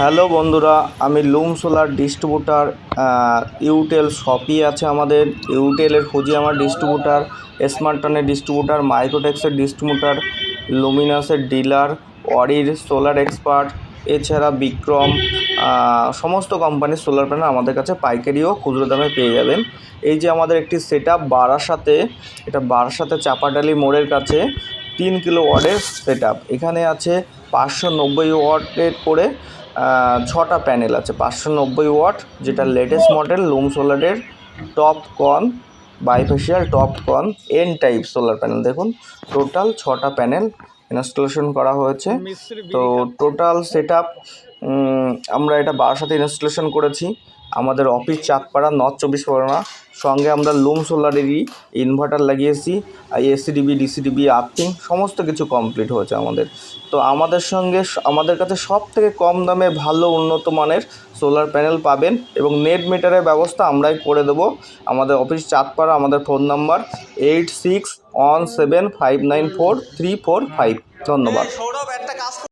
Hello বন্ধুরা, আমি লুম solar distributor. ইউটেল শপই আছে আমাদের। ইউটেলের খুঁজি আমার ডিস্ট্রিবিউটার, স্মার্টনের ডিস্ট্রিবিউটার, মাইক্রোটেক্সের ডিস্ট্রিবিউটার, লুমিনাসের ডিলার, অরির সোলার এক্সপার্ট, এছাড়া বিক্রম, সমস্ত কোম্পানির সোলার প্যানেল আমাদের কাছে পাইকারি ও খুচরো দামে পেয়ে যাবেন। এই যে আমাদের একটি সেট আপ বারাসাতে, এটা বারাসাতে চাপাডালি মোড়ের কাছে 3 কিলো ওয়াটের সেট আপ। এখানে আছে 590 ওয়াটের করে 6টা প্যানেল আছে। 590 ওয়াট, যেটা লেটেস্ট মডেল লুম সোলারের TOPCon bifacial TOPCon N type solar panel. দেখুন, টোটাল 6টা প্যানেল ইনস্টলেশন করা হয়েছে। তো টোটাল সেট আপ আমরা এটা বারাসাতে ইনস্টলেশন করেছি। আমাদের অফিস চাঁদপাড়া, নর্থ 24 পরগনা। সঙ্গে আমরা লুম সোলারেরই ইনভার্টার লাগিয়েছি, এসিডিবি, ডিসিডিবি, আর্থিং সমস্ত কিছু কমপ্লিট হয়েছে আমাদের। তো আমাদের কাছে সব থেকে কম দামে ভালো উন্নত মানের সোলার প্যানেল পাবেন এবং নেট মিটারের ব্যবস্থা আমরাই করে দেবো। আমাদের অফিস চাঁদপাড়া। আমাদের ফোন নাম্বার 8617594345। ধন্যবাদ।